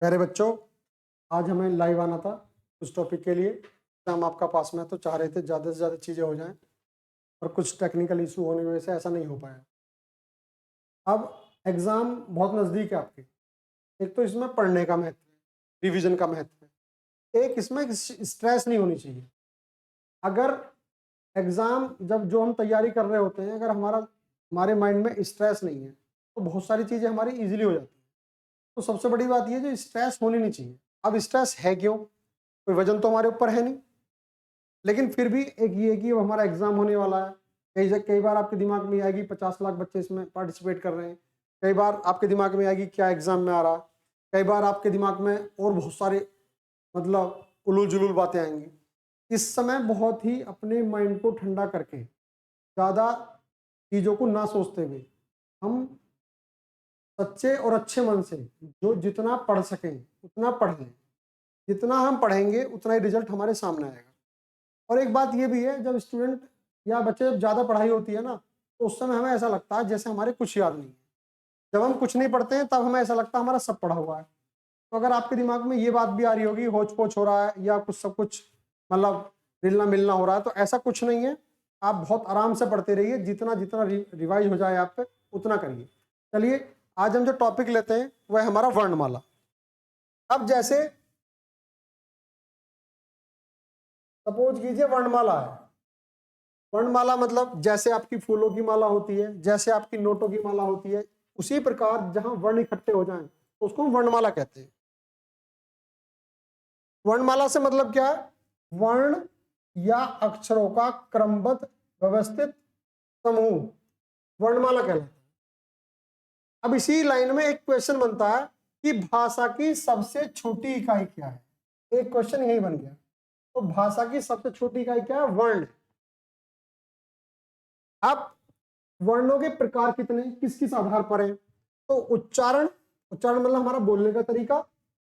प्यारे बच्चों, आज हमें लाइव आना था कुछ टॉपिक के लिए। एग्जाम आपका पास में है तो चाह रहे थे ज़्यादा से ज़्यादा चीज़ें हो जाएं, और कुछ टेक्निकल इशू होने की वजह से ऐसा नहीं हो पाया। अब एग्ज़ाम बहुत नज़दीक है आपके। एक तो इसमें पढ़ने का महत्व है, रिवीजन का महत्व है, एक इसमें स्ट्रेस नहीं होनी चाहिए। अगर एग्ज़ाम जब जो हम तैयारी कर रहे होते हैं, अगर हमारे माइंड में स्ट्रेस नहीं है तो बहुत सारी चीज़ें हमारी ईजिली हो जाती हैं। तो सबसे बड़ी बात यह जो स्ट्रेस होनी नहीं चाहिए। अब स्ट्रेस है क्यों? कोई वजन तो हमारे ऊपर है नहीं, लेकिन फिर भी एक ये कि हमारा एग्जाम होने वाला है। कई बार आपके दिमाग में आएगी 50 लाख बच्चे इसमें पार्टिसिपेट कर रहे हैं। कई बार आपके दिमाग में आएगी क्या एग्जाम में आ रहा। कई बार आपके दिमाग में और बहुत सारे मतलब उलूल जुलूल बातें आएंगी। इस समय बहुत ही अपने माइंड को ठंडा करके, ज़्यादा चीज़ों को ना सोचते हुए, हम सच्चे और अच्छे मन से जो जितना पढ़ सकें उतना पढ़ लें। जितना हम पढ़ेंगे उतना ही रिजल्ट हमारे सामने आएगा। और एक बात ये भी है, जब स्टूडेंट या बच्चे जब ज़्यादा पढ़ाई होती है ना, तो उस समय हमें ऐसा लगता है जैसे हमारे कुछ याद नहीं है। जब हम कुछ नहीं पढ़ते हैं तब हमें ऐसा लगता है हमारा सब पढ़ा हुआ है। तो अगर आपके दिमाग में ये बात भी आ रही होगी होच पोच हो रहा है या कुछ सब कुछ मतलब मिलना मिलना हो रहा है, तो ऐसा कुछ नहीं है। आप बहुत आराम से पढ़ते रहिए, जितना जितना रिवाइज हो जाए आप पे उतना करिए। चलिए, आज हम जो टॉपिक लेते हैं वह है हमारा वर्णमाला। अब जैसे सपोज कीजिए वर्णमाला है। वर्णमाला मतलब जैसे आपकी फूलों की माला होती है, जैसे आपकी नोटों की माला होती है, उसी प्रकार जहां वर्ण इकट्ठे हो जाएं तो उसको हम वर्णमाला कहते हैं। वर्णमाला से मतलब क्या है? वर्ण या अक्षरों का क्रमबद्ध व्यवस्थित समूह वर्णमाला कहलाता है। अब इसी लाइन में एक क्वेश्चन बनता है कि भाषा की सबसे छोटी इकाई क्या है। एक क्वेश्चन यही बन गया। तो भाषा की सबसे छोटी इकाई क्या है? वर्ण। अब वर्णों के प्रकार कितने, किस किस आधार पर हैं? तो उच्चारण, उच्चारण मतलब हमारा बोलने का तरीका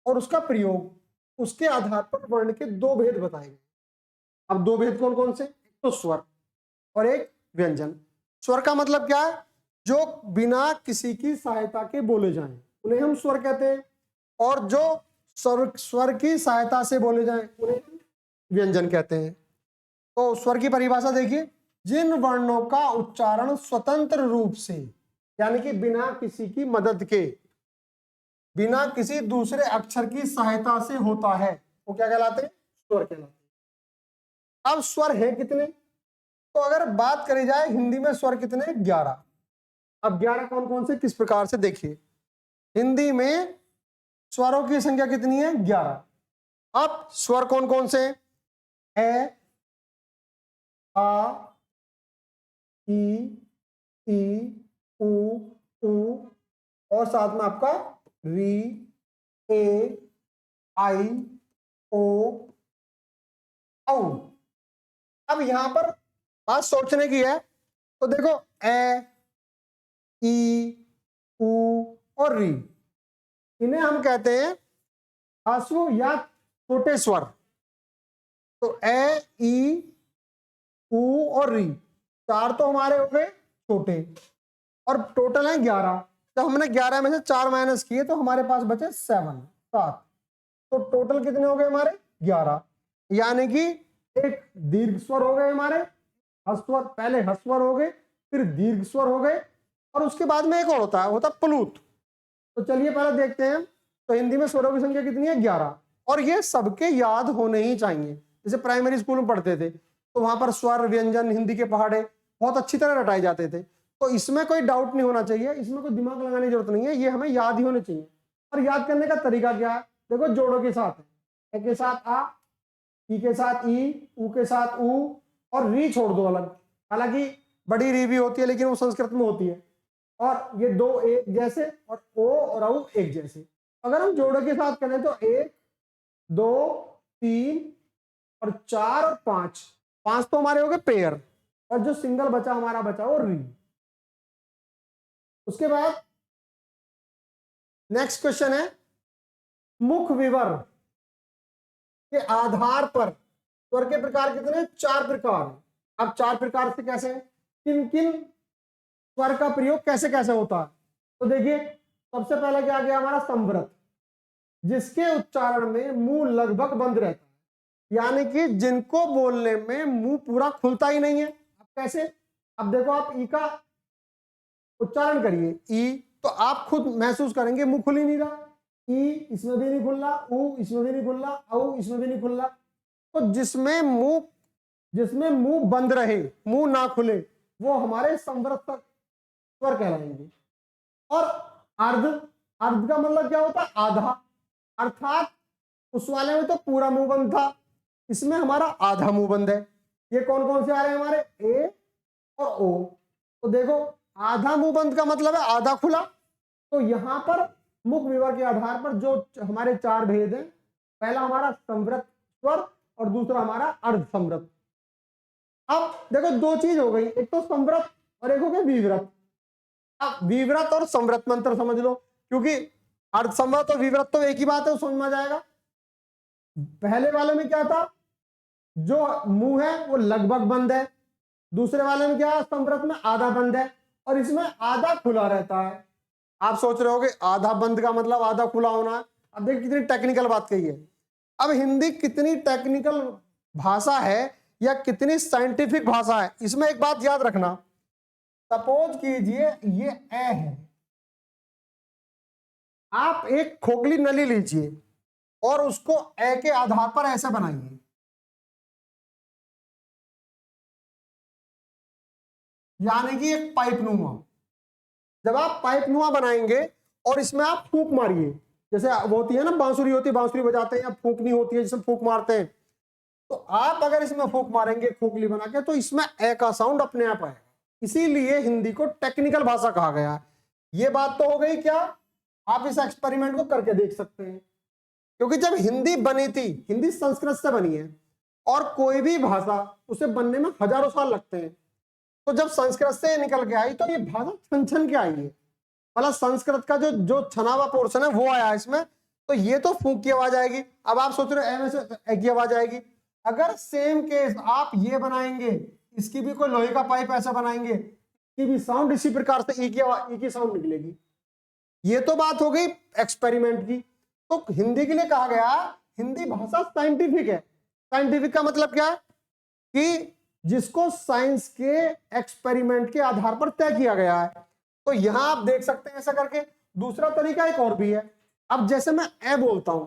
और उसका प्रयोग, उसके आधार पर वर्ण के दो भेद बताए गए। अब दो भेद कौन कौन से? एक तो स्वर और एक व्यंजन। स्वर का मतलब क्या है? जो बिना किसी की सहायता के बोले जाएं उन्हें हम स्वर कहते हैं, और जो स्वर की सहायता से बोले जाएं उन्हें हम व्यंजन कहते हैं। तो स्वर की परिभाषा देखिए, जिन वर्णों का उच्चारण स्वतंत्र रूप से, यानी कि बिना किसी की मदद के, बिना किसी दूसरे अक्षर की सहायता से होता है, वो क्या कहलाते हैं? स्वर कहलाते हैं। अब स्वर है कितने? तो अगर बात करी जाए हिंदी में स्वर कितने? 11। अब 11 कौन कौन से, किस प्रकार से? देखिए, हिंदी में स्वरों की संख्या कितनी है? 11। अब स्वर कौन कौन से? ए, आ, ई, उ, और साथ में आपका री, ए, आई, ओ, औ। अब यहां पर बात सोचने की है। तो देखो, ए, ई, उ और री, इन्हें हम कहते हैं ह्रस्व या छोटे स्वर। तो ए, ई, उ और री, चार तो हमारे हो गए छोटे, और टोटल है 11। जब हमने 11 में से 4 माइनस किए तो हमारे पास बचे 7। तो टोटल कितने हो गए हमारे? 11। यानी कि एक दीर्घ स्वर हो गए हमारे, ह्रस्वर, पहले ह्रस्वर हो गए, फिर दीर्घ स्वर हो गए, और उसके बाद में एक और होता है प्लूत। तो चलिए पहले देखते हैं। तो हिंदी में स्वरों की संख्या कितनी है? 11। और ये सबके याद होने ही चाहिए। जैसे प्राइमरी स्कूल में पढ़ते थे तो वहां पर स्वर व्यंजन हिंदी के पहाड़े बहुत अच्छी तरह रटाए जाते थे। तो इसमें कोई डाउट नहीं होना चाहिए, इसमें कोई दिमाग लगाने की जरूरत नहीं है, ये हमें याद ही होने चाहिए। और याद करने का तरीका क्या है? देखो, जोड़ों के साथ है। ए के साथ आ, ई के साथ ई, उ के साथ उ, और री छोड़ दो अलग। हालांकि बड़ी री भी होती है लेकिन वो संस्कृत में होती है। और ये दो एक जैसे, और ओ और औ एक जैसे। अगर हम जोड़ों के साथ करें तो 1, 2, 3 और 4 और 5, 5 तो हमारे हो गए पेयर, और जो सिंगल बचा हमारा बचा वो री। उसके बाद नेक्स्ट क्वेश्चन है, मुख विवर के आधार पर स्वर के प्रकार कितने? 4 प्रकार। अब 4 प्रकार से कैसे, किन किन स्वर का प्रयोग कैसे कैसे होता है? तो देखिए, सबसे पहले क्या आ गया हमारा? संवृत। जिसके उच्चारण में मुंह लगभग बंद रहता है, यानी कि जिनको बोलने में मुंह पूरा खुलता ही नहीं है। अब कैसे? अब देखो, आप ई का उच्चारण करिए, ई, तो आप खुद महसूस करेंगे मुंह खुल ही नहीं रहा। ई इसमें भी नहीं खुल रहा, ऊ इसमें भी नहीं खुल रहा, औ इसमें भी नहीं खुल रहा। तो जिसमें मुंह बंद रहे, मुंह ना खुले, वो हमारे संवृत स्वर कहलाएंगे। और अर्ध, अर्ध का मतलब क्या होता है? आधा, अर्थात उस वाले में तो पूरा मुंह बंद था, इसमें हमारा आधा मुंह बंद है। ये कौन कौन से आ रहे हैं हमारे? ए और ओ। तो देखो, आधा मुंह बंद का मतलब है आधा खुला। तो यहां पर मुख विवर के आधार पर जो हमारे चार भेद हैं, पहला हमारा संवृत स्वर और दूसरा हमारा अर्ध संवृत। अब देखो, दो चीज हो गई, एक तो संवृत और एक हो गया विवृत। अब विवृत और संवृत में अंतर समझ लो, क्योंकि अर्ध संवृत और विवृत तो एक ही बात है, समझ में आ जाएगा। पहले वाले में क्या था? जो मुंह है वो लगभग बंद है। दूसरे वाले में क्या है? संवृत में आधा बंद है और इसमें आधा खुला रहता है। आप सोच रहे होगे आधा बंद का मतलब आधा खुला होना है। अब देखिए कितनी टेक्निकल बात कही है। अब हिंदी कितनी टेक्निकल भाषा है या कितनी साइंटिफिक भाषा है, इसमें एक बात याद रखना। सपोज कीजिए ये ए है, आप एक खोखली नली लीजिए और उसको ए के आधार पर ऐसे बनाइए, यानी कि एक पाइप नुमा। जब आप पाइप नुमा बनाएंगे और इसमें आप फूंक मारिए, जैसे वो होती है ना बांसुरी होती है, बांसुरी बजाते हैं या फूंकनी होती है जिसमें फूंक मारते हैं, तो आप अगर इसमें फूंक मारेंगे खोखली बना के, तो इसमें ए का साउंड अपने आप आएगा। इसीलिए हिंदी को टेक्निकल भाषा कहा गया है। ये बात तो हो गई क्या? आप इस एक्सपेरिमेंट को करके देख सकते हैं, क्योंकि जब हिंदी बनी थी, हिंदी संस्कृत से बनी है और कोई भी भाषा उसे बनने में हजारों साल लगते हैं। तो जब संस्कृत से निकल के आई तो ये भाषा छन छन के आई है, मतलब संस्कृत का जो छनावा पोर्शन है वो आया इसमें। तो ये तो फूंक की आवाज आएगी। अब आप सोच रहे हो ऐसे की आवाज आएगी। अगर सेम केस आप ये बनाएंगे, इसकी भी कोई लोहे का पाइप ऐसा बनाएंगे, इसकी भी साउंड इसी प्रकार से ई की साउंड निकलेगी। ये तो बात हो गई एक्सपेरिमेंट की। तो हिंदी के लिए कहा गया हिंदी भाषा साइंटिफिक है। साइंटिफिक का मतलब क्या है? कि जिसको साइंस के एक्सपेरिमेंट के आधार पर तय किया गया है। तो यहां आप देख सकते हैं ऐसा करके। दूसरा तरीका एक और भी है। अब जैसे मैं ए बोलता हूं,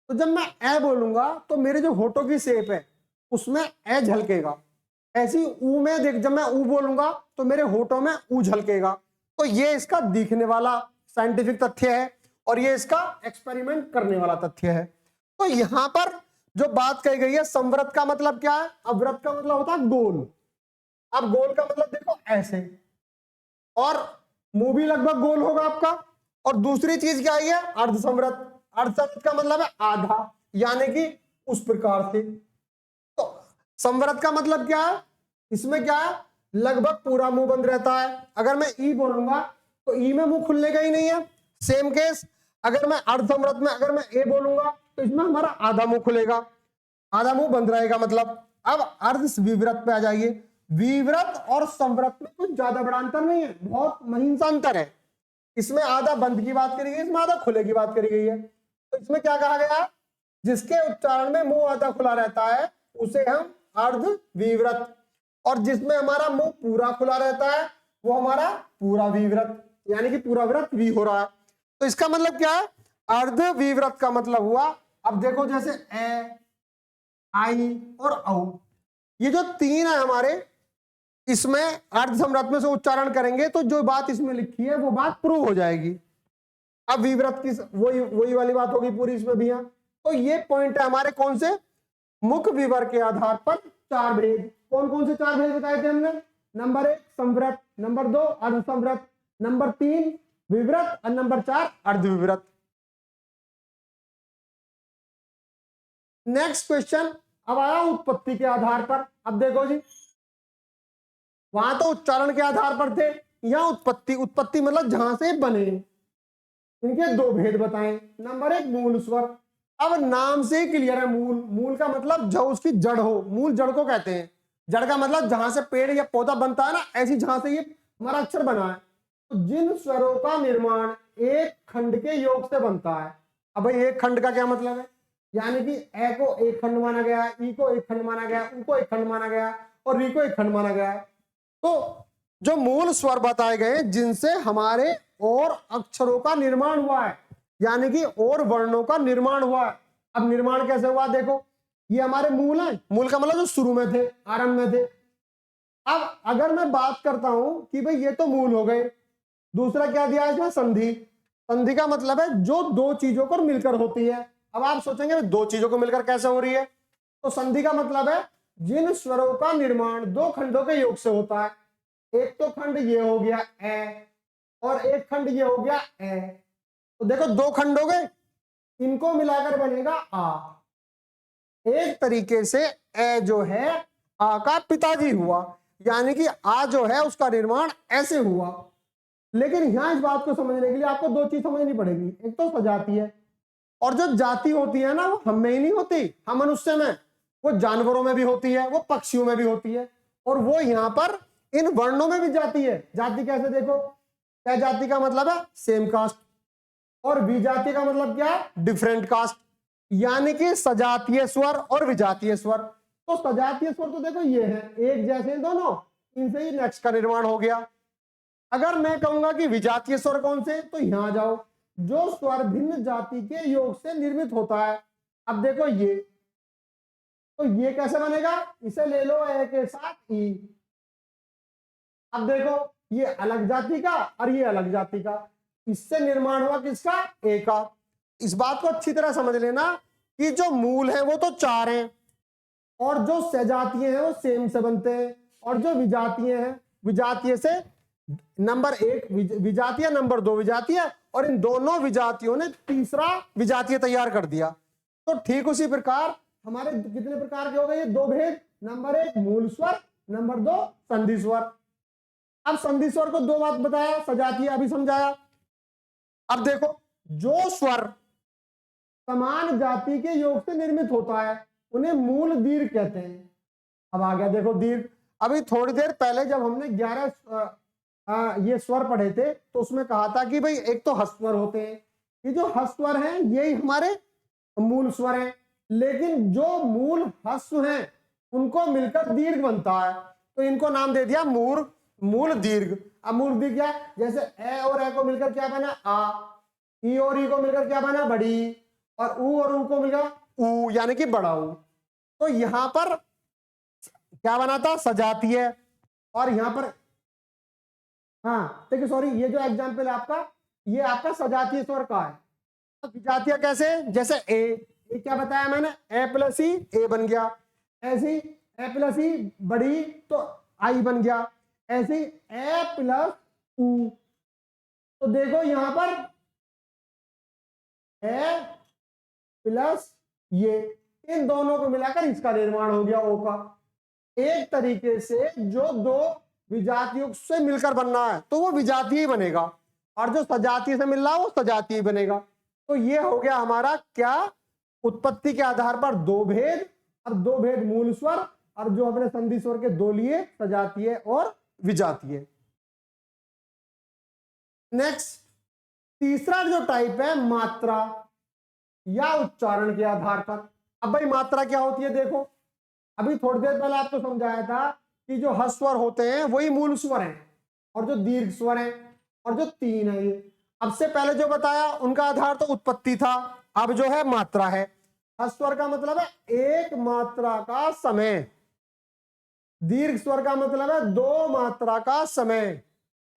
तो जब मैं ए बोलूंगा तो मेरे जो होठों की शेप है उसमें ए झलकेगा। ऐसी ऊ में देख, जब मैं ऊ बोलूंगा तो मेरे होठों में ऊ झलकेगा। तो ये इसका दिखने वाला साइंटिफिक तथ्य है और ये इसका एक्सपेरिमेंट करने वाला तथ्य है। तो यहां पर जो बात कही गई है, संवृत का मतलब क्या है? अवृत का मतलब होता है गोल। अब गोल का मतलब देखो ऐसे, और मुंह भी लगभग गोल होगा आपका। और दूसरी चीज क्या है? अर्ध संवृत। अर्ध संवृत का मतलब है आधा, यानी कि उस प्रकार से। तो संवृत का मतलब क्या है? इसमें क्या है? लगभग पूरा मुंह बंद रहता है। अगर मैं ई बोलूंगा तो ई में मुंह खुलने का ही नहीं है। सेम केस अगर मैं अर्ध संवृत में अगर मैं ए बोलूंगा तो इसमें हमारा आधा मुंह खुलेगा, आधा मुंह बंद रहेगा मतलब। अब अर्ध विवृत पे आ जाइए। विवृत और संवृत में कुछ ज्यादा बड़ा अंतर नहीं है, बहुत महीन सा अंतर है। इसमें आधा बंद की बात करी गई, इसमें आधा खुले की बात करी गई है। तो इसमें क्या कहा गया? जिसके उच्चारण में मुंह आधा खुला रहता है उसे हम अर्ध विवृत, और जिसमें हमारा मुंह पूरा खुला रहता है वो हमारा पूरा विवृत, यानी कि पूरा व्रत भी हो रहा है। तो इसका मतलब क्या है? अर्ध विवृत का मतलब हुआ, अब देखो जैसे ए, आई और औ, ये जो तीन है हमारे, इसमें अर्ध संवृत में से उच्चारण करेंगे तो जो बात इसमें लिखी है वो बात प्रूव हो जाएगी। अब विवृत की वही वाली बात होगी पूरी इसमें भी है। तो ये पॉइंट है हमारे कौन से? मुख विवर के आधार पर चार भेद। कौन कौन से चार भेद बताए थे हमने? नंबर 1 संवृत, नंबर 2 अर्ध संवृत, नंबर 3 विवृत और नंबर 4 अर्ध विवृत। नेक्स्ट क्वेश्चन अब आया उत्पत्ति के आधार पर। अब देखो जी, वहां तो उच्चारण के आधार पर थे, यहां उत्पत्ति। उत्पत्ति मतलब जहां से बने। इनके दो भेद बताएं। नंबर 1 मूल स्वर। अब नाम से ही क्लियर है, मूल। मूल का मतलब जो उसकी जड़ हो, मूल जड़ को कहते हैं। जड़ का मतलब जहां से पेड़ या पौधा बनता है ना, ऐसी जहां से ये हमारा अक्षर बना है। तो जिन स्वरों का निर्माण एक खंड के योग से बनता है अब भाई एक खंड का क्या मतलब है, यानी कि ए को एक खंड माना गया, ई को एक खंड माना गया, उ को एक खंड माना गया और री को एक खंड माना गया। तो जो मूल स्वर बताए गए जिनसे हमारे और अक्षरों का निर्माण हुआ है, यानी कि और वर्णों का निर्माण हुआ है। अब निर्माण कैसे हुआ देखो, ये हमारे मूल हैं, मूल का मतलब जो शुरू में थे, आरंभ में थे। अब अगर मैं बात करता हूं कि भाई ये तो मूल हो गए, दूसरा क्या दिया है इसमें, संधि। संधि का मतलब है जो दो चीजों को मिलकर होती है। अब आप सोचेंगे दो चीजों को मिलकर कैसे हो रही है, तो संधि का मतलब है जिन स्वरों का निर्माण दो खंडों के योग से होता है। एक तो खंड ये हो गया ए और एक खंड ये हो गया ए, तो देखो दो खंड हो गए, इनको मिलाकर बनेगा आ। एक तरीके से ए जो है आ का पिताजी हुआ, यानी कि आ जो है उसका निर्माण ऐसे हुआ। लेकिन यहां इस बात को समझने के लिए आपको दो चीज समझनी पड़ेगी, एक तो सजाती है, और जो जाति होती है ना वो हम में ही नहीं होती, हम मनुष्य में, वो जानवरों में भी होती है, वो पक्षियों में भी होती है, और वो यहाँ पर इन वर्णों में भी जाती है। जाति कैसे देखो, क्या जाति का मतलब है सेम कास्ट, और विजाति का मतलब क्या है डिफरेंट कास्ट, यानी कि सजातीय स्वर और विजातीय स्वर। तो सजातीय स्वर तो देखो ये है एक जैसे दोनों, इनसे ही नेक्स्ट का निर्माण हो गया। अगर मैं कहूंगा कि विजातीय स्वर कौन से, तो यहां जाओ, जो स्वर भिन्न जाति के योग से निर्मित होता है। अब देखो ये, तो ये कैसे बनेगा, इसे ले लो ए के साथ ई। अब देखो ये अलग जाति का और ये अलग जाति का, इससे निर्माण हुआ किसका, ए का। इस बात को अच्छी तरह समझ लेना कि जो मूल है वो तो चार हैं, और जो सजातीय हैं वो सेम से बनते हैं, और जो विजातीय हैं, विजातीय से नंबर एक विजातीय, नंबर दो विजातीय, और इन दोनों विजातियों ने तीसरा विजातीय तैयार कर दिया। तो ठीक उसी प्रकार हमारे कितने प्रकार के हो गए ये दो भेद, नंबर एक मूल स्वर, नंबर दो संधि स्वर। अब संधि स्वर को दो बात बताया, सजातीय अभी समझाया। अब देखो जो स्वर समान जाति के योग से निर्मित होता है उन्हें मूल दीर्घ कहते हैं। अब आ गया देखो दीर्घ। अभी थोड़ी देर पहले जब हमने 11 ये स्वर पढ़े थे तो उसमें कहा था कि भाई एक तो हस्वर होते हैं, ये जो हस्वर हैं यही हमारे मूल स्वर हैं, लेकिन जो मूल हस्व हैं उनको मिलकर दीर्घ बनता है, तो इनको नाम दे दिया मूल दीर्घ। अब मूल दीर्घ क्या है, जैसे ए और ए को मिलकर क्या बना आ, ई और ई को मिलकर क्या बना बड़ी, और ऊ और ऊ को मिलकर ऊ यानी कि बड़ा ऊ। तो यहां पर क्या बना था सजातीय, और यहां पर हाँ देखिए सॉरी ये जो एग्जाम्पल है आपका, ये आपका सजातीय स्वर का है। विजातीय कैसे, जैसे ए क्या बताया मैंने, ए प्लस ई ए बन गया, ऐसी ए प्लस ई बड़ी तो आई बन गया, ऐसी ए प्लस ऊ। तो देखो यहां पर ए प्लस ये, इन दोनों को मिलाकर इसका निर्माण हो गया ओ का। एक तरीके से जो दो विजातियों से मिलकर बनना है तो वो विजातीय ही बनेगा, और जो सजातीय से मिल रहा है वो सजातीय बनेगा। तो ये हो गया हमारा क्या, उत्पत्ति के आधार पर दो भेद, और दो भेद मूल स्वर, और जो अपने संधि स्वर के दो लिए सजातीय और विजातीय। नेक्स्ट तीसरा जो टाइप है मात्रा या उच्चारण के आधार पर। अब भाई मात्रा क्या होती है देखो, अभी थोड़ी देर पहले आपको समझाया था कि जो हस्वर होते हैं वही मूल स्वर हैं, और जो दीर्घ स्वर हैं, और जो तीन है ये। अब से पहले जो बताया उनका आधार तो उत्पत्ति था, अब जो है मात्रा है। हस्वर का मतलब है एक मात्रा का समय, दीर्घ स्वर का मतलब है दो मात्रा का समय,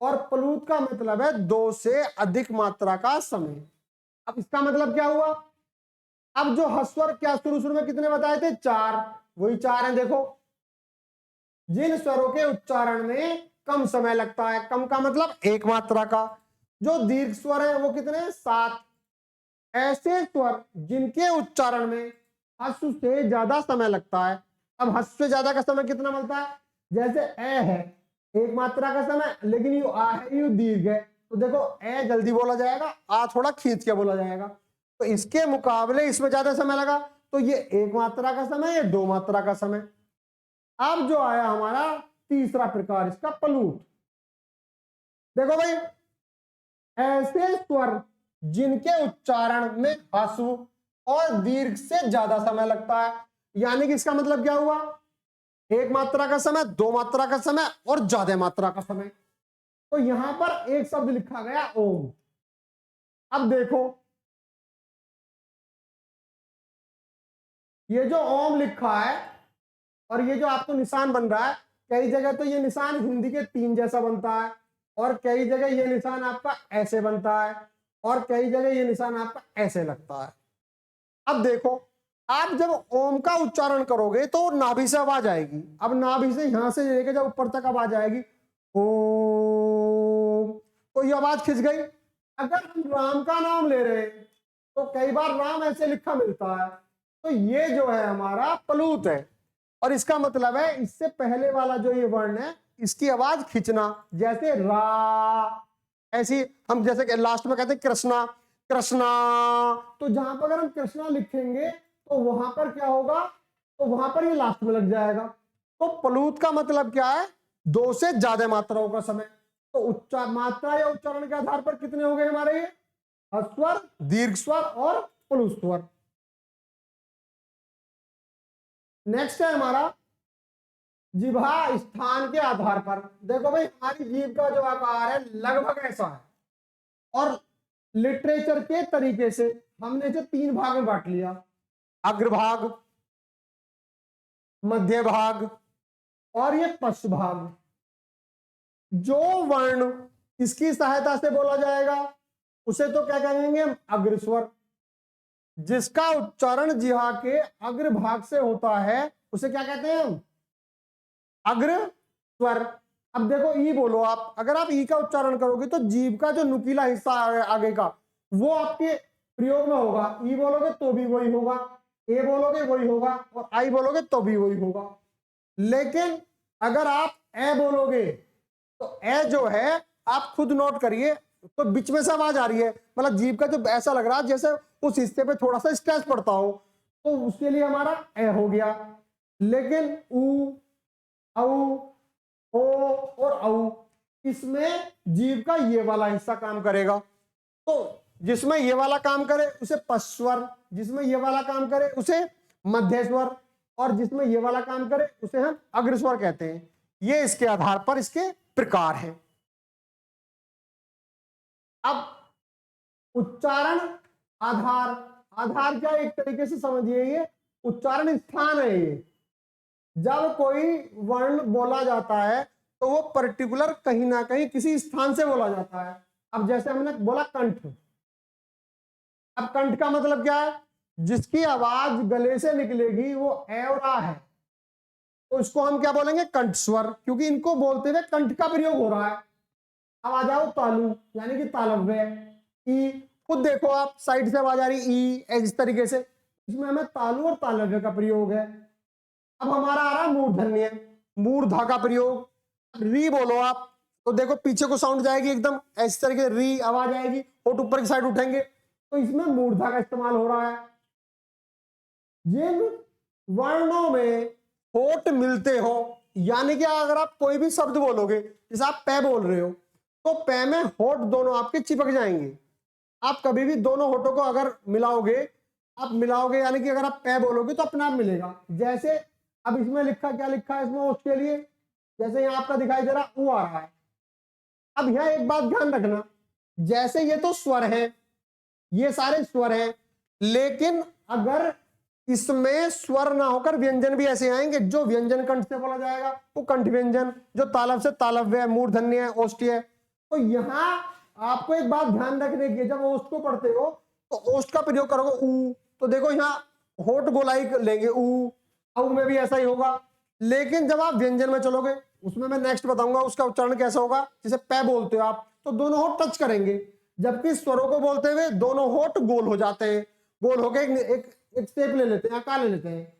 और प्लूत का मतलब है दो से अधिक मात्रा का समय। अब इसका मतलब क्या हुआ, अब जो हस्वर क्या शुरू में कितने बताए थे, चार, वही चार हैं देखो। जिन स्वरों के उच्चारण में कम समय लगता है, कम का मतलब एक मात्रा का, जो दीर्घ स्वर है वो कितने, सात। ऐसे स्वर जिनके उच्चारण में हस्व से ज्यादा समय लगता है। अब हस्व से ज्यादा का समय कितना मिलता है, जैसे ए है एक मात्रा का समय, लेकिन यू आ है यू दीर्घ है, तो देखो ए जल्दी बोला जाएगा, आ थोड़ा खींच के बोला जाएगा, तो इसके मुकाबले इसमें ज्यादा समय लगा, तो ये एक मात्रा का समय, ये दो मात्रा का समय। अब जो आया हमारा तीसरा प्रकार इसका प्लूत। देखो भाई ऐसे स्वर जिनके उच्चारण में ह्रस्व और दीर्घ से ज्यादा समय लगता है। यानी कि इसका मतलब क्या हुआ, एक मात्रा का समय, दो मात्रा का समय और ज्यादा मात्रा का समय। तो यहां पर एक शब्द लिखा गया ओम। अब देखो ये जो ओम लिखा है और ये जो आपको निशान बन रहा है, कई जगह तो ये निशान हिंदी के 3 जैसा बनता है और कई जगह ये निशान आपका ऐसे बनता है और कई जगह ये निशान आपका ऐसे लगता है। अब देखो आप जब ओम का उच्चारण करोगे तो नाभि से आवाज आएगी। अब नाभि से यहां से लेके जब ऊपर तक आवाज आएगी ओम, तो ये आवाज खिंच गई। अगर हम राम का नाम ले रहे हैं तो कई बार राम ऐसे लिखा मिलता है, तो ये जो है हमारा प्लूत है और इसका मतलब है इससे पहले वाला जो ये वर्ण है इसकी आवाज खींचना। जैसे रा, ऐसी हम जैसे कि लास्ट में कहते हैं कृष्णा, कृष्णा, तो जहां पर अगर हम कृष्णा लिखेंगे तो वहां पर क्या होगा, तो वहां पर ये लास्ट में लग जाएगा। तो प्लूत का मतलब क्या है, 2 से ज्यादा मात्राओं का समय। तो उच्चार मात्रा या उच्चारण के आधार पर कितने हो गए हमारे ये, ह्रस्व, दीर्घ स्वर और प्लुत स्वर। नेक्स्ट है हमारा जिह्वा स्थान के आधार पर। देखो भाई हमारी जीभ का जो आकार है लगभग ऐसा है और लिटरेचर के तरीके से हमने इसे 3 भाग में बांट लिया, अग्रभाग, मध्य भाग और ये पश्च भाग। जो वर्ण इसकी सहायता से बोला जाएगा उसे तो क्या कहेंगे हम, अग्रस्वर। जिसका उच्चारण जिह्वा के अग्रभाग से होता है उसे क्या कहते हैं हम, अग्र स्वर। अब देखो ई बोलो आप, अगर आप ई का उच्चारण करोगे तो जीभ का जो नुकीला हिस्सा आगे का वो आपके प्रयोग में होगा। ई बोलोगे तो भी वही होगा, ए बोलोगे वही होगा और आई बोलोगे तो भी वही होगा। लेकिन अगर आप ए बोलोगे तो ए जो है आप खुद नोट करिए, तो बीच में से आवाज आ रही है, मतलब जीभ का जो ऐसा लग रहा है जैसे उस हिस्से पे थोड़ा सा स्ट्रेच पड़ता हो, तो उसके लिए हमारा ए हो गया। लेकिन ऊ, औ, ओ और औ, इसमें जीभ का ये वाला हिस्सा काम करेगा। तो जिसमें ये वाला काम करे उसे पश्च स्वर, जिसमें ये वाला काम करे उसे मध्य स्वर और जिसमें ये वाला काम करे उसे हम अग्रस्वर कहते हैं। ये इसके आधार पर इसके प्रकार हैं। अब उच्चारण आधार, आधार क्या एक तरीके से समझिए, ये उच्चारण स्थान है। ये जब कोई वर्ण बोला जाता है तो वो पर्टिकुलर कहीं ना कहीं किसी स्थान से बोला जाता है। अब जैसे हमने बोला कंठ, अब कंठ का मतलब क्या है, जिसकी आवाज गले से निकलेगी वो ए और आ है, तो इसको हम क्या बोलेंगे, कंठ स्वर, क्योंकि इनको बोलते हुए कंठ का प्रयोग हो रहा है। अब आ जाओ तालु, यानी कि तालव्य, ई, खुद देखो आप साइड से आवाज आ रही ई, इस तरीके से, इसमें हमें तालु और तालव्य का प्रयोग है। अब हमारा आ रहा है मूर्धन्य, मूर्धा का प्रयोग। री बोलो आप तो देखो पीछे को साउंड जाएगी एकदम इस तरीके से, री आवाज आएगी, होठ ऊपर की साइड उठेंगे, तो इसमें मूर्धा का इस्तेमाल हो रहा है। जिन वर्णों में होठ मिलते हो, यानी कि अगर आप कोई भी शब्द बोलोगे, जैसे आप पै बोल रहे हो तो पै में होठ दोनों आपके चिपक जाएंगे। आप कभी भी दोनों होठों को अगर मिलाओगे, आप मिलाओगे यानी कि अगर आप पै बोलोगे तो अपने आप मिलेगा। जैसे अब इसमें लिखा, क्या लिखा है इसमें उसके लिए, जैसे यहाँ आपका दिखाई दे रहा ऊ आ रहा है। अब यहाँ एक बात ध्यान रखना, जैसे ये तो स्वर है, ये सारे स्वर हैं, लेकिन अगर इसमें स्वर ना होकर व्यंजन भी ऐसे आएंगे, जो व्यंजन कंठ से बोला जाएगा वो कंठ व्यंजन, जो तालव से तालव्य, मूर्धन्य, ओष्ठ्य। तो यहाँ आपको एक बात ध्यान रखने की, जब ओष्ठ को पढ़ते हो तो ओष्ठ का प्रयोग करोगे ऊ, तो देखो यहाँ होठ गोलाई लेंगे ऊ, औ में भी ऐसा ही होगा। लेकिन जब आप व्यंजन में चलोगे, उसमें मैं नेक्स्ट बताऊंगा उसका उच्चारण कैसा होगा, जैसे पै बोलते हो आप तो दोनों होठ टच करेंगे, जबकि स्वरों को बोलते हुए दोनों होठ गोल हो जाते हैं, गोल होके एक शेप ले लेते हैं, आकार ले लेते हैं।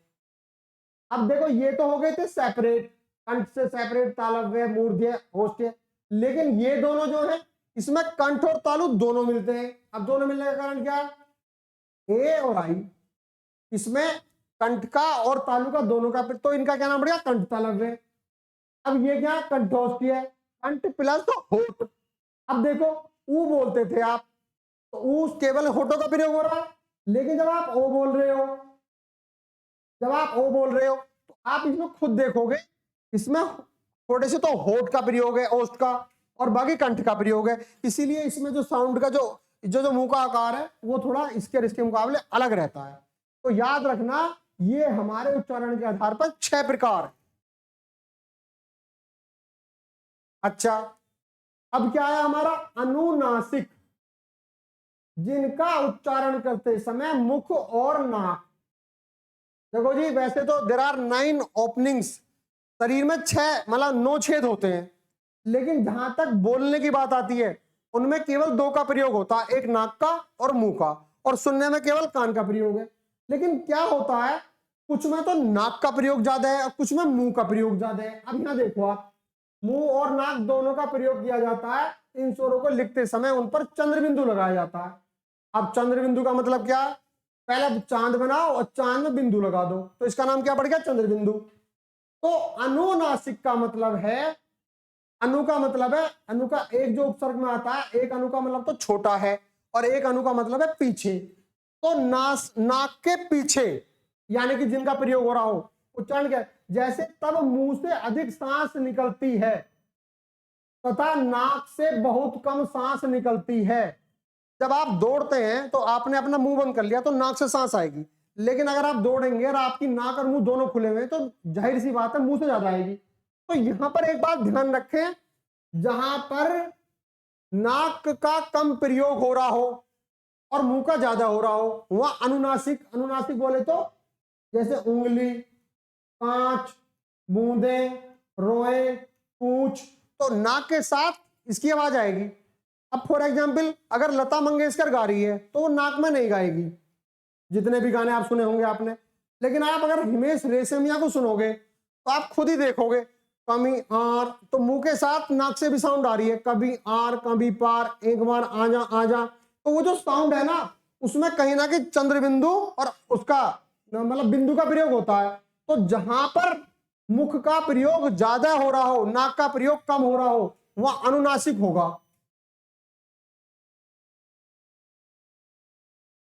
अब देखो ये तो हो गए थे सेपरेट, कंठ से सेपरेट, तालव्य, मूर्ध्य, ओष्ठ्य। लेकिन ये दोनों जो है इसमें कंठ और तालु दोनों मिलते हैं। अब दोनों मिलने का कारण क्या है, ए और आई, इसमें कंठ का और तालु का दोनों का, तो इनका क्या नाम पड़ेगा, कंठ तालव्य। अब ये क्या, कंठोष्ठ्य है, कंठ प्लस तो होठ। अब देखो ऊ बोलते थे आप, तो उस केवल होठों का प्रयोग हो रहा है। लेकिन जब आप ओ बोल रहे हो, तो आप इसमें खुद देखोगे, इसमें थोड़े से तो होठ का प्रयोग है, ओष्ठ का, और बाकी कंठ का प्रयोग है। इसीलिए इसमें जो साउंड का जो जो मुंह का आकार है वो थोड़ा इसके मुकाबले अलग रहता है। तो याद रखना, ये हमारे उच्चारण के आधार पर 6 प्रकार है। अच्छा, अब क्या है हमारा अनुनासिक, जिनका उच्चारण करते समय मुख और नाक, देखो जी वैसे तो देयर आर 9 ओपनिंग्स, शरीर में 6 मतलब 9 छेद होते हैं, लेकिन जहां तक बोलने की बात आती है उनमें केवल 2 का प्रयोग होता है, एक नाक का और मुंह का, और सुनने में केवल कान का प्रयोग है। लेकिन क्या होता है, कुछ में तो नाक का प्रयोग ज्यादा है और कुछ में मुंह का प्रयोग ज्यादा है। अब यहां देखो आप, मुंह और नाक दोनों का प्रयोग किया जाता है। इन स्वरों को लिखते समय उन पर चंद्र बिंदु लगाया जाता है। अब चंद्र बिंदु का मतलब क्या है, पहले चांद बनाओ और चांद में बिंदु लगा दो, तो इसका नाम क्या पड़ गया, चंद्र बिंदु। तो अनुनासिक का मतलब है, अनु का मतलब है, अनु का एक जो उपसर्ग में आता है, एक अनु का मतलब तो छोटा है और एक अनु का मतलब है पीछे। तो नाक के पीछे, यानी कि जिनका प्रयोग हो रहा हो, उच्चारण क्या है, जैसे तब मुंह से अधिक सांस निकलती है तथा नाक से बहुत कम सांस निकलती है। जब आप दौड़ते हैं तो आपने अपना मुंह बंद कर लिया तो नाक से सांस आएगी, लेकिन अगर आप दौड़ेंगे और आपकी नाक और मुंह दोनों खुले हुए तो जाहिर सी बात है मुंह से ज्यादा आएगी। तो यहां पर एक बात ध्यान रखें, जहां पर नाक का कम प्रयोग हो रहा हो और मुंह का ज्यादा हो रहा हो वहां अनुनासिक, अनुनासिक बोले तो जैसे उंगली, कांच, बूंदे, रोए, पूंछ, तो नाक के साथ इसकी आवाज आएगी। अब फॉर एग्जाम्पल अगर लता मंगेशकर गा रही है तो वो नाक में नहीं गाएगी, जितने भी गाने आप सुने होंगे आपने। लेकिन आप अगर हिमेश रेशमिया को सुनोगे तो आप खुद ही देखोगे, कभी आर तो मुंह के साथ नाक से भी साउंड आ रही है, कभी आर कभी पार, एक बार आजा आजा, तो वो जो साउंड है ना उसमें कहीं ना कहीं चंद्र बिंदु और उसका मतलब बिंदु का प्रयोग होता है। तो जहां पर मुख का प्रयोग ज्यादा हो रहा हो, नाक का प्रयोग कम हो रहा हो, वह अनुनासिक होगा।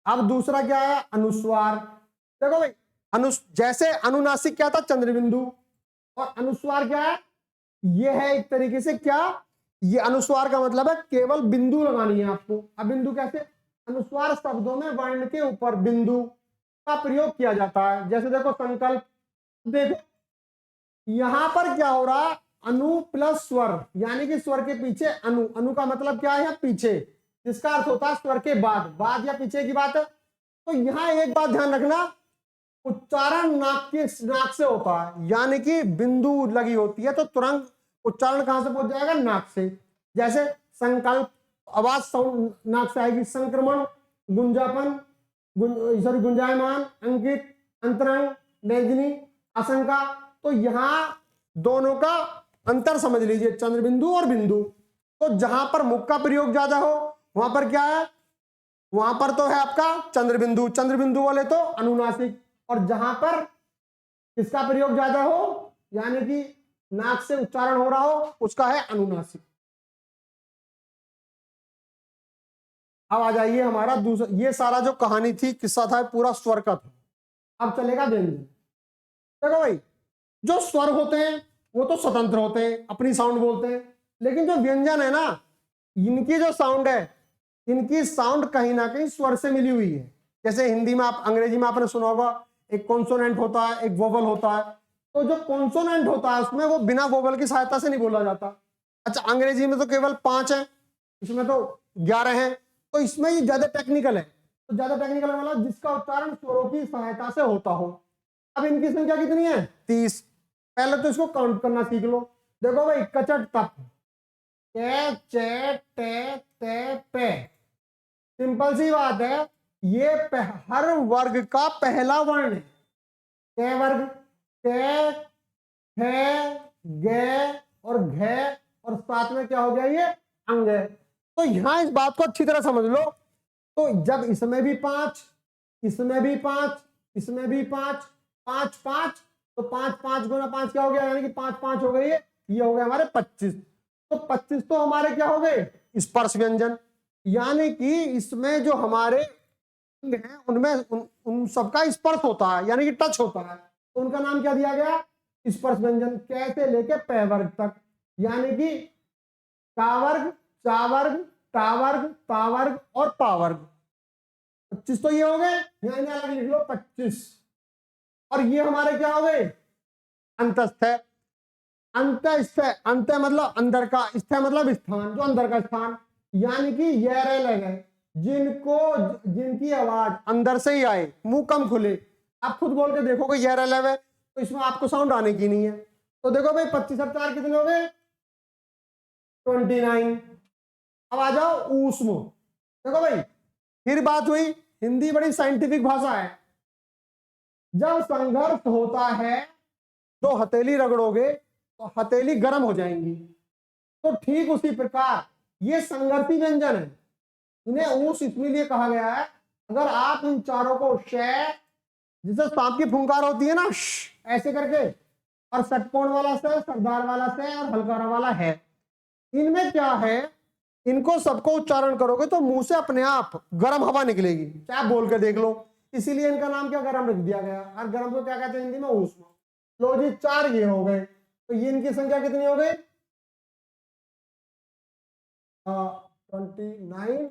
अब दूसरा क्या है, अनुस्वार। देखो भाई, जैसे अनुनासिक क्या था, चंद्र बिंदु, और अनुस्वार क्या है, ये है एक तरीके से क्या, ये अनुस्वार का मतलब है केवल बिंदु लगानी है आपको। अब बिंदु कैसे, अनुस्वार शब्दों में वर्ण के ऊपर बिंदु का प्रयोग किया जाता है। जैसे देखो संकल्प, देखो यहां पर क्या हो रहा है, अनु प्लस स्वर, यानी कि स्वर के पीछे अनु, अनु का मतलब क्या है, पीछे, जिसका अर्थ होता है स्वर के बाद या पीछे की बात है। तो यहां एक बात ध्यान रखना, उच्चारण नाक से होता है, यानी कि बिंदु लगी होती है तो तुरंत उच्चारण कहां से पहुंच जाएगा, नाक से। जैसे संकल्प, आवाज साउंड नाक से आएगी। संक्रमण, गुंजापन, सॉरी गुंजायमान, अंकित, अंतरंग, मेजनी, आशंका, तो यहां दोनों का अंतर समझ लीजिए, चंद्र बिंदु और बिंदु। तो जहां पर मुख का प्रयोग ज्यादा हो वहां पर क्या है, वहां पर तो है आपका चंद्र बिंदु, चंद्र बिंदु वाले तो अनुनासिक, और जहां पर किसका प्रयोग ज्यादा हो यानी कि नाक से उच्चारण हो रहा हो उसका है अनुनासिक। अब आ जाइए हमारा दूसरा, ये सारा जो कहानी थी, किस्सा था, पूरा स्वर का था। अब चलेगा व्यंजन। देखो भाई, जो स्वर होते हैं वो तो स्वतंत्र होते हैं, अपनी साउंड बोलते हैं, लेकिन जो व्यंजन है ना, इनकी जो साउंड है, इनकी साउंड कहीं ना कहीं स्वर से मिली हुई है। जैसे हिंदी में आप, अंग्रेजी में आपने सुना होगा, एक कॉन्सोनेंट होता है, एक वोवल होता है। तो जो कॉन्सोनेंट होता है उसमें वो बिना वोवल की सहायता से नहीं बोला जाता। अच्छा, अंग्रेजी में तो केवल 5 है, इसमें तो 11 है, तो इसमें ये ज्यादा टेक्निकल है। तो ज्यादा टेक्निकल मतलब जिसका उच्चारण स्वरों की सहायता से होता हो। अब इनकी संख्या कितनी है, 30। पहले तो इसको काउंट करना सीख लो। देखो भाई, कचट तप, टे चे टे ते पे, सिंपल सी बात है, ये हर वर्ग का पहला वर्ण है। कै वर्ग, कै, खे, गे और घे, और साथ में क्या हो गया, ये अंग है। तो यहां इस बात को अच्छी तरह समझ लो। तो जब इसमें भी 5, इसमें भी 5, इसमें भी 5, 5 5, तो 5 5 गुना 5 क्या हो गया, यानी कि 5 5 हो गई है, ये हो गए हमारे 25। तो 25 तो हमारे क्या हो गए, स्पर्श व्यंजन। यानी कि इसमें जो हमारे अंग हैं उनमें उन सबका स्पर्श होता है, यानी कि टच होता है, तो उनका नाम क्या दिया गया? स्पर्श व्यंजन। कैसे लेके पै वर्ग तक, यानी कि कावर्ग, चावर्ग, टावर्ग, तावर्ग और पावर्ग। 25 तो ये हो गए, यहाँ इन्हें अलग लिख लो 25। और ये हमारे क्या हो गए? अंतस्थ है। अंतस्थ, अंत मतलब अंदर का, स्थ मतलब स्थान, जो अंदर का स्थान, यानी कि ये रह गए जिनको, जिनकी आवाज अंदर से ही आए, मुंह कम खुले। आप खुद बोल के देखोगे ये रह लेवे, तो इसमें आपको साउंड आने की नहीं है। तो देखो भाई 25 और 4 कितने हो गए? 29। अब आ जाओ ऊष्म। देखो भाई फिर बात हुई, हिंदी बड़ी साइंटिफिक भाषा है। जब संघर्ष होता है तो हथेली रगड़ोगे तो हथेली गर्म हो जाएंगी, तो ठीक उसी प्रकार ये संघर्षी व्यंजन है, इन्हें ऊष्म इसलिए कहा गया है। अगर आप इन चारों को शय, जिसे सांप की फुंकार होती है ना ऐसे करके, और षटकोण वाला से, सरदार वाला से और हलकारा वाला है, इनमें क्या है, इनको सबको उच्चारण करोगे तो मुंह से अपने आप गर्म हवा निकलेगी, चाहे आप बोल के देख लो। इसीलिए इनका नाम क्या गर्म रख दिया गया। और गर्म को क्या कहते हैं हिंदी में? ऊष्मा। लो जी 4 ये हो गए, तो ये इनकी संख्या कितनी हो गई? 29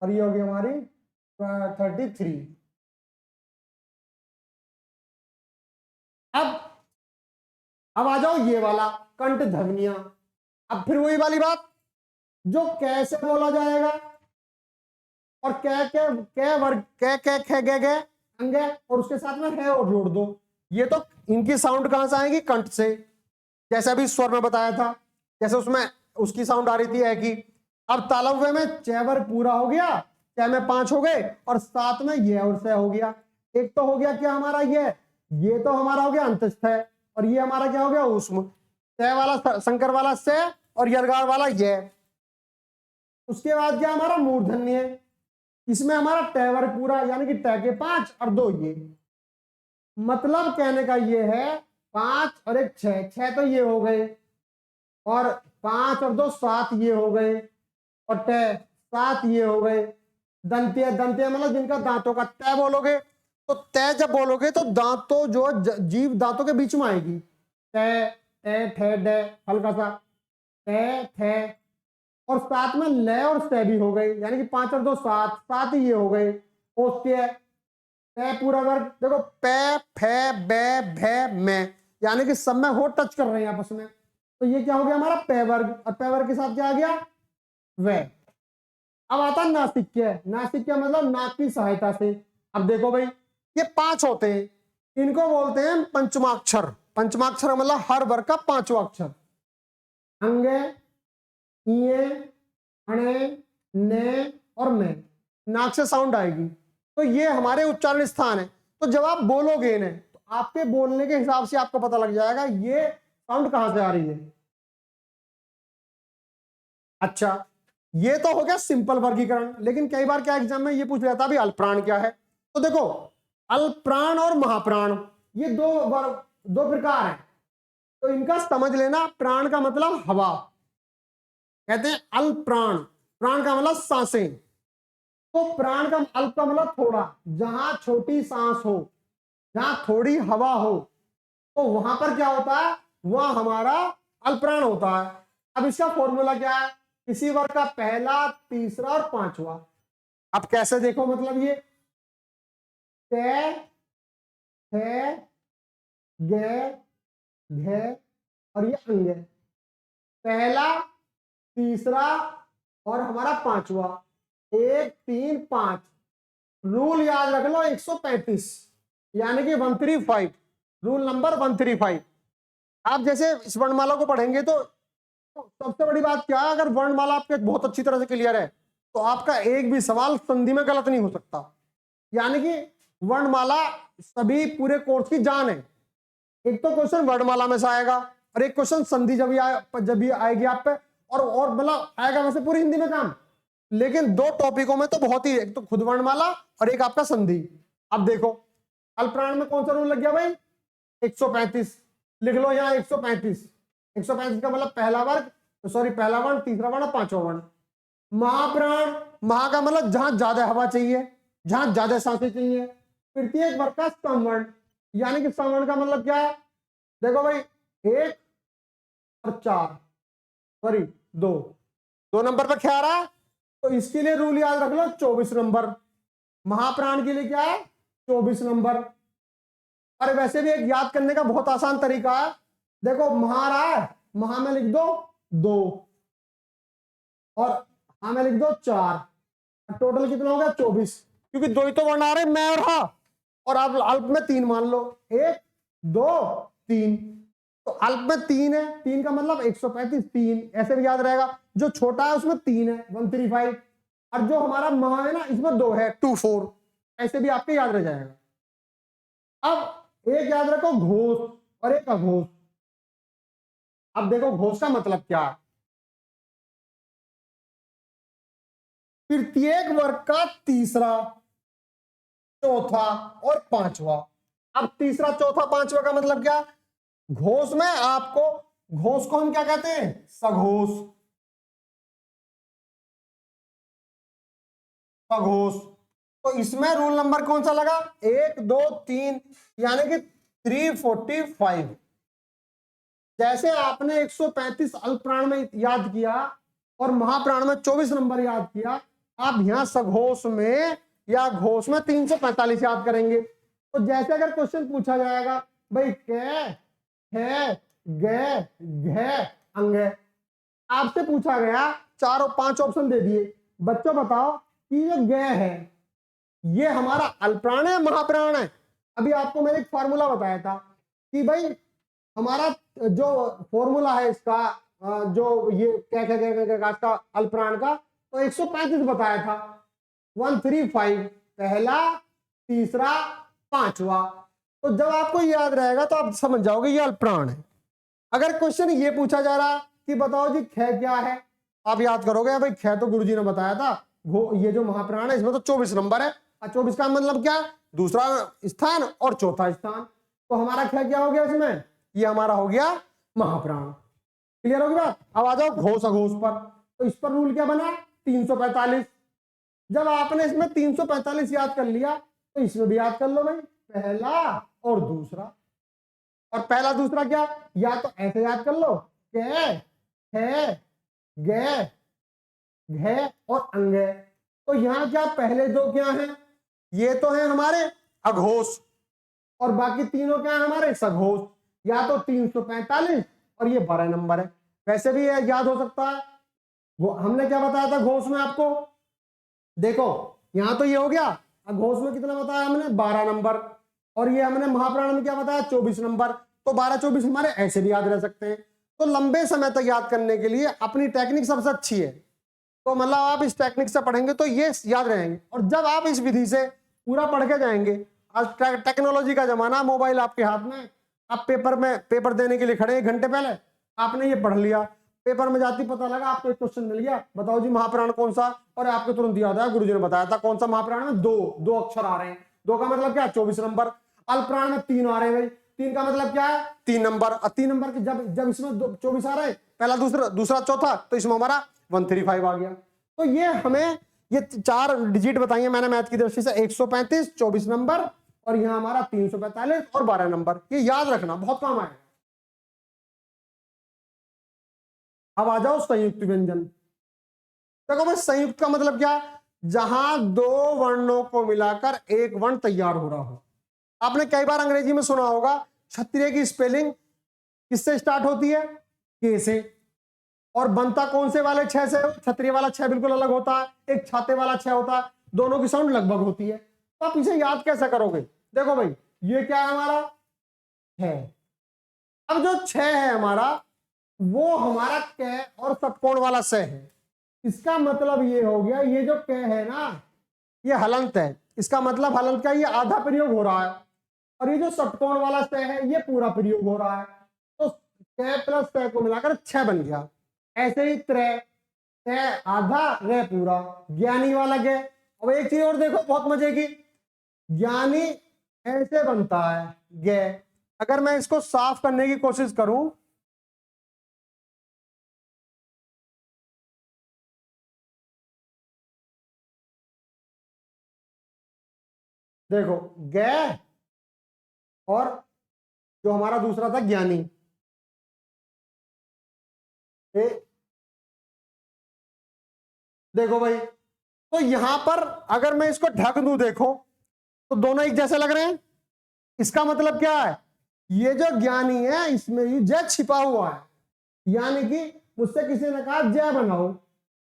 और ये होगी हमारी 33। अब आ जाओ ये वाला कंठ ध्वनियां। अब फिर वही वाली बात, जो कैसे बोला जाएगा, और कै कै कै वर्ग कै कै खे गे गे अंग है, और उसके साथ में है और जोड़ दो। ये तो इनकी साउंड कहां से आएगी? कंठ से, जैसे अभी स्वर में बताया था, जैसे उसमें उसकी साउंड आ रही थी है कि। अब तालव्य में च वर्ग पूरा हो गया, च में 5 हो गए, और साथ में ये और से हो गया। एक तो हो गया क्या हमारा ये तो हमारा हो गया अंतस्थ है, और ये हमारा क्या हो गया? ऊष्म। च वाला शंकर वाला से और यरगार वाला ये। उसके बाद क्या हमारा मूर्धन्य है, इसमें हमारा ट वर्ग पूरा, यानी कि ट के 5 और 2 ये। मतलब कहने का ये है 5 और 1 6, 6 तो ये हो गए, और 5 और 2 7 ये हो गए, और ट 7 ये हो गए। दंत्य, दंत्य मतलब जिनका दांतों का तय बोलोगे, तो तय जब बोलोगे तो दांतों जो जीव दांतों के बीच में आएगी। तय, टे, ठे, डे, हल्का सा तय, थे, और साथ में ल और स भी हो गए, यानी कि 5 और 2 7, 7 ही ये हो गए। ओस्त्य, पै पूरा वर्ग, देखो पै, फै, बै, भै, मैं, यानी कि सब में हो टच कर रहे हैं आपस में, तो ये क्या हो गया हमारा? पै वर्ग। और पै वर्ग के साथ क्या आ गया? वह। अब आता नासिक्य। नासिक्य मतलब नाक की सहायता से। अब देखो भाई ये 5 होते हैं, इनको बोलते हैं पंचमाक्षर। पंचमाक्षर मतलब हर वर्ग का 5वां अक्षर। अंगे, इये, अणे, ने और में, नाक से साउंड आएगी, तो ये हमारे उच्चारण स्थान है। तो जब आप बोलोगे इन्हें तो आपके बोलने के हिसाब से आपको पता लग जाएगा ये साउंड कहां से आ रही है। अच्छा, ये तो हो गया सिंपल वर्गीकरण, लेकिन कई बार क्या एग्जाम में ये पूछ लिया था अभी अल्पप्राण क्या है। तो देखो अल्पप्राण और महाप्राण ये दो प्रकार हैं, तो इनका समझ लेना। प्राण का मतलब हवा, कहते हैं अल्पप्राण। प्राण का मतलब सांसें, तो प्राण का अल्प का मतलब थोड़ा, जहां छोटी सांस हो, जहां थोड़ी हवा हो, तो वहां पर क्या होता है? वह हमारा अल्पप्राण होता है। अब इसका फॉर्मूला क्या है? किसी वर्ग का पहला, तीसरा और 5वां। अब कैसे देखो, मतलब ये कै, खे, गे, घे और ये अंग है। पहला, तीसरा और हमारा 5वां, 1 3 5। रूल याद रख लो 135, यानी कि 135, रूल नंबर 135। आप जैसे इस वर्णमाला को पढ़ेंगे तो सबसे बड़ी बात क्या है, अगर वर्णमाला आपके बहुत अच्छी तरह से क्लियर है तो आपका एक भी सवाल संधि में गलत नहीं हो सकता। यानी कि वर्णमाला सभी पूरे कोर्स की जान है। एक तो क्वेश्चन वर्णमाला में से आएगा, और एक क्वेश्चन संधि जब भी आएगी आप पे, और मतलब आएगा वैसे पूरी हिंदी में काम, लेकिन 2 टॉपिकों में तो बहुत ही, एक तो खुद वर्णमाला और एक आपका संधि। अब देखो अल्पप्राण में कौन सा रूल लग गया भाई? 135 लिख लो यहाँ, 135। 135 का मतलब पहला वर्ग, सॉरी पहला वर्ण, तीसरा वर्ण, 5वां वर्ण। महाप्राण महा का मतलब जहां ज्यादा हवा चाहिए, जहां ज्यादा सांसें चाहिए। प्रत्येक वर्ग का समवर्ण, यानी कि समवर्ण का मतलब क्या है? देखो भाई 1 और 4, सॉरी 2, 2 नंबर पर क्या आ रहा है? तो इसके लिए रूल याद रख लो 24 नंबर। महाप्राण के लिए क्या है? 24 नंबर। और वैसे भी एक याद करने का बहुत आसान तरीका है। देखो महा रहा है, महा में लिख दो 2 और हा में लिख दो 4, टोटल कितना हो गया? 24, क्योंकि 2 ही तो वर्ण आ रहे, मैं और हा। और आप अल्प में 3 मान लो, 1 2 3, तो अल्प में 3 है, 3 का मतलब 135, 3 ऐसे भी याद रहेगा। जो छोटा है उसमें 3 है 135, और जो हमारा महा है ना इसमें 2 है 24, ऐसे भी आपके याद रह जाएगा। अब एक याद रखो घोष और एक अघोष। अब देखो घोष का मतलब क्या है? प्रत्येक वर्ग का तीसरा, चौथा और पांचवा। अब तीसरा, चौथा, पांचवा का मतलब क्या? घोष में आपको, घोष को हम क्या कहते हैं? सघोष। सघोष। तो इसमें रूल नंबर कौन सा लगा? 1 2 3, यानी कि 345। जैसे आपने 135 अल्प प्राण में याद किया और महाप्राण में 24 नंबर याद किया, आप यहां सघोष में या घोष में 345 याद करेंगे। तो जैसे अगर क्वेश्चन पूछा जाएगा भाई कै है गे घे अंग, आपसे पूछा गया 4 और 5 ऑप्शन दे दिए, बच्चों बताओ कि जो गे है ये हमारा अल्पप्राण है महाप्राण है? अभी आपको मैंने एक फॉर्मूला बताया था कि भाई हमारा जो फॉर्मूला है इसका, जो ये क्या क्या क्या क्या इसका अल्पप्राण का, तो 135 बताया था। 135 पहला, तीसरा, पांचवा। तो जब आपको याद रहेगा तो आप समझ जाओगे ये अल्पप्राण है। अगर क्वेश्चन ये पूछा जा रहा कि बताओ जी ख क्या है, आप याद करोगे भाई ख तो गुरुजी ने बताया था, ये जो महाप्राण है इसमें तो 24 नंबर है, और 24 का मतलब क्या? दूसरा स्थान और चौथा स्थान। तो हमारा ख क्या हो गया इसमें? ये हमारा हो गया महाप्राण। क्लियर होगी बात? अब आ जाओ घोष अघोष पर। तो इस पर रूल क्या बना? 345। जब आपने इसमें 345 याद कर लिया तो इसमें भी याद कर लो भाई, पहला और दूसरा। और पहला दूसरा क्या? या तो ऐसे याद कर लो, कै है गे घे और अंग। तो यहां क्या पहले दो क्या है? ये तो है हमारे अघोष, और बाकी तीनों क्या है हमारे? सघोष। या तो 345 और ये 12 नंबर है। वैसे भी याद हो सकता है। वो हमने क्या बताया था घोष में आपको? देखो यहां तो ये हो गया, घोष में कितना बताया हमने? 12 नंबर। और ये हमने महाप्राण में क्या बताया? 24 नंबर। तो 12 24 हमारे ऐसे भी याद रह सकते हैं। तो लंबे समय तक याद करने के लिए अपनी टेक्निक सबसे अच्छी है। तो मतलब आप इस टेक्निक से पढ़ेंगे तो ये याद रहेंगे। और जब आप इस विधि से पूरा पढ़ के जाएंगे, आज टेक्नोलॉजी का जमाना, मोबाइल आपके हाथ में, आप पेपर देने के लिए खड़े 1 घंटे पहले आपने ये पढ़ लिया, पेपर में जाती पता लगा आपको एक क्वेश्चन मिल गया, बताओ जी महाप्राण कौन सा? और आपको तुरंत याद आया गुरुजी ने बताया था कौन सा महाप्राण में? 2 अक्षर आ रहे हैं। 2 का मतलब क्या? 24 नंबर। अल्पप्राण में 3 आ रहे हैं भाई, 3 का मतलब क्या है? 3 नंबर। और 3 नंबर की जब इसमें 24 आ रहे हैं, पहला दूसरा चौथा, तो इसमें हमारा 135 आ गया। तो ये हमें ये 4 डिजिट बताइए मैंने मैथ की दृष्टि से, 135, 24 नंबर, और यहां हमारा 345 और 12 नंबर। ये याद रखना बहुत काम आएगा। अब आ जाओ संयुक्त व्यंजन। देखो भाई संयुक्त का मतलब क्या? जहां 2 वर्णों को मिलाकर एक वर्ण तैयार हो रहा हो। आपने कई बार अंग्रेजी में सुना होगा क्षत्रिय की स्पेलिंग किससे स्टार्ट होती है? के से। और बनता कौन से वाले 6 से? क्षत्रिय वाला 6 बिल्कुल अलग होता है, एक छाते वाला 6 होता है, दोनों की साउंड लगभग होती है। तो आप इसे याद कैसे करोगे? देखो भाई ये क्या है हमारा? है। अब जो 6 है हमारा, वो हमारा कै और षटकोण वाला से है। इसका मतलब ये हो गया, ये जो कै है ना ये हलंत है। इसका मतलब हलंत का ये आधा प्रयोग हो रहा है, और ये जो षटकोण वाला से है ये पूरा प्रयोग हो रहा है। तो कै प्लस से को मिलाकर 6 बन गया। ऐसे ही त्रय, तय आधा रे पूरा, ज्ञानी वाला गे। अब एक चीज और देखो बहुत मजे की, ज्ञानी ऐसे बनता है गे। अगर मैं इसको साफ करने की कोशिश करूं, देखो गे और जो हमारा दूसरा था ज्ञानी, देखो भाई, तो यहां पर अगर मैं इसको ढक दूं, देखो तो दोनों एक जैसे लग रहे हैं। इसका मतलब क्या है, ये जो ज्ञानी है इसमें ये जय छिपा हुआ है, यानी कि मुझसे किसी ने कहा जय बनाओ,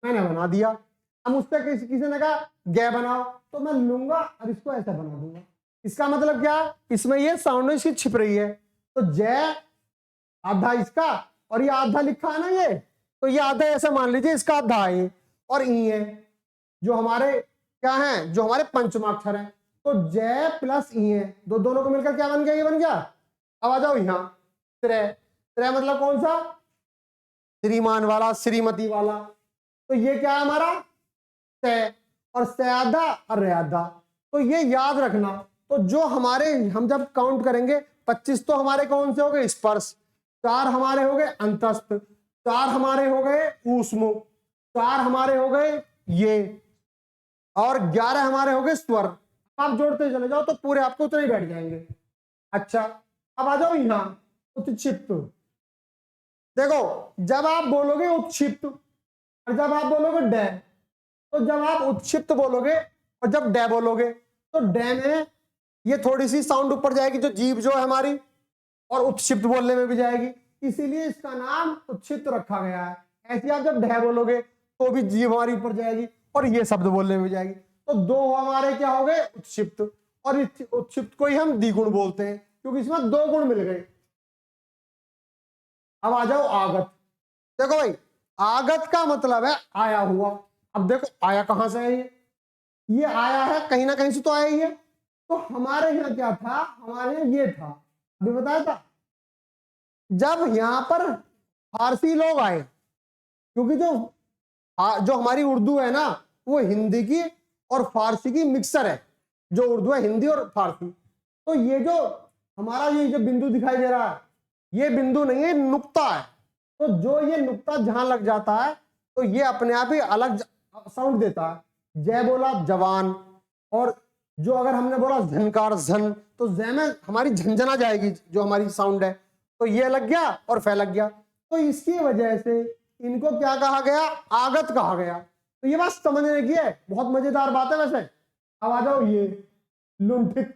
मैंने बना दिया। अब मुझसे किसी ने कहा गे बनाओ, तो मैं लूंगा और इसको ऐसा बना दूंगा। इसका मतलब क्या है, इसमें ये साउंड इसकी छिप रही है। तो जय आधा इसका और ये आधा लिखा है ना, ये तो ये आधा ऐसा मान लीजिए इसका आधा है, और ई है जो हमारे क्या है, जो हमारे पंचमाक्षर है। तो जय प्लस ई है, दोनों को मिलकर क्या बन गया, ये बन गया। अब आ जाओ यहाँ, त्रय, त्रय मतलब कौन सा, श्रीमान वाला, श्रीमती वाला। तो ये क्या है हमारा तय, और सयादा और रयादा। तो ये याद रखना। तो जो हमारे हम जब काउंट करेंगे 25 तो हमारे कौन से हो गए, स्पर्श, 4 हमारे हो गए अंतस्थ, 4 हमारे हो गए ऊष्म, 4 हमारे हो गए ये, और 11 हमारे हो गए स्वर। आप जोड़ते चले जाओ तो पूरे आपको उतने ही बैठ जाएंगे। अच्छा अब आ जाओ यहां उत्क्षिप्त। देखो जब आप बोलोगे उत्क्षिप्त और जब आप बोलोगे डे, तो जब आप उत्क्षिप्त बोलोगे और जब डे बोलोगे तो डे में ये थोड़ी सी साउंड ऊपर जाएगी, जो जीभ जो है हमारी, और उत्क्षिप्त बोलने में भी जाएगी, इसीलिए इसका नाम उत्क्षिप्त रखा गया है। ऐसे आप जब डे बोलोगे तो भी जीभ हमारी ऊपर जाएगी और ये शब्द बोलने में भी जाएगी। तो दो हमारे क्या हो गए, उत्क्षिप्त, और उत्क्षिप्त को ही हम द्विगुण बोलते हैं क्योंकि इसमें 2 गुण मिल गए। अब आ जाओ आगत। देखो भाई आगत का मतलब है आया हुआ। अब देखो आया कहां से है, ये आया है कहीं ना कहीं से तो आया ही है। तो हमारे यहाँ क्या था, हमारे यहाँ ये था, अभी बताया था। जब यहां पर फारसी लोग आए, क्योंकि जो हमारी उर्दू है ना वो हिंदी की और फारसी की मिक्सर है, जो उर्दू है हिंदी और फारसी। तो ये जो हमारा ये जो बिंदु दिखाई दे रहा है, ये बिंदु नहीं है, नुक्ता है। तो जो ये नुक्ता जहां लग जाता है तो ये अपने आप ही अलग साउंड देता है। जय बोला जवान, और जो अगर हमने बोला झनकार झन, तो जय में हमारी झंझना जाएगी जो हमारी साउंड है, तो ये लग गया और फै लग गया। तो इसकी वजह से इनको क्या कहा गया, आगत कहा गया। तो ये बात समझने की है, बहुत मजेदार बात है वैसे। अब आ जाओ ये लुंठित,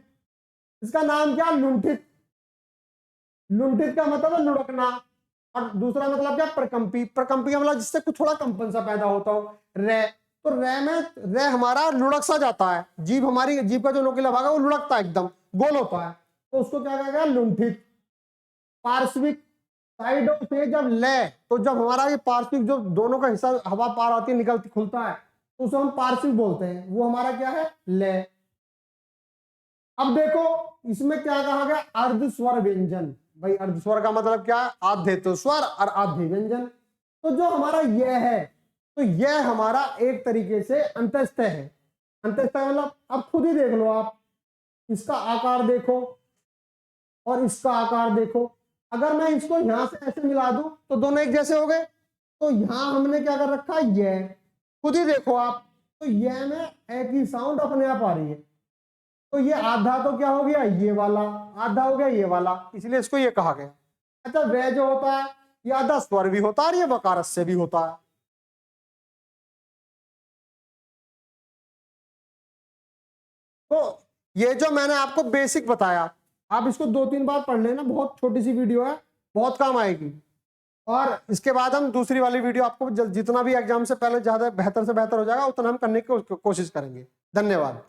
इसका नाम क्या, लुंठित। लुंठित का मतलब है लुढ़कना, और दूसरा मतलब क्या, प्रकंपी। प्रकंपी का मतलब जिससे कुछ थोड़ा कंपन सा पैदा होता हो। रे, तो रे में रे हमारा लुढ़क सा जाता है, जीभ हमारी, जीभ का जो नोकीला भाग है वो लुढ़कता है, एकदम गोल होता है, तो उसको क्या कहा गया, लुंठित। पार्श्विक साइडों से जब ले, तो जब हमारा ये पार्श्विक जो दोनों का हिस्सा हवा पार आती है, निकलती खुलता है, तो उसे हम पार्श्विक बोलते हैं, वो हमारा क्या है, ले। अब देखो इसमें क्या कहा गया, अर्ध स्वर व्यंजन। भाई अर्ध स्वर का मतलब क्या है, आधे तो स्वर और आधे व्यंजन। तो जो हमारा यह है, तो यह हमारा एक तरीके से अंतस्थ है। अंतस्थ मतलब अब खुद ही देख लो आप, इसका आकार देखो और इसका आकार देखो। अगर मैं इसको यहां से ऐसे मिला दूं तो दोनों एक जैसे हो गए। तो यहां हमने क्या कर रखा है, यह, खुद ही देखो आप, तो यह में एक ही साउंड अपने आप आ रही है। तो ये आधा तो क्या हो गया, ये वाला, आधा हो गया ये वाला, इसलिए इसको ये कहा गया। अच्छा वह जो होता है ये आधा स्वर भी होता है और ये वकारस से भी होता है। तो ये जो मैंने आपको बेसिक बताया, आप इसको 2-3 बार पढ़ लेना, बहुत छोटी सी वीडियो है, बहुत काम आएगी। और इसके बाद हम दूसरी वाली वीडियो आपको जितना भी एग्जाम से पहले ज्यादा बेहतर से बेहतर हो जाएगा उतना हम करने की कोशिश करेंगे। धन्यवाद।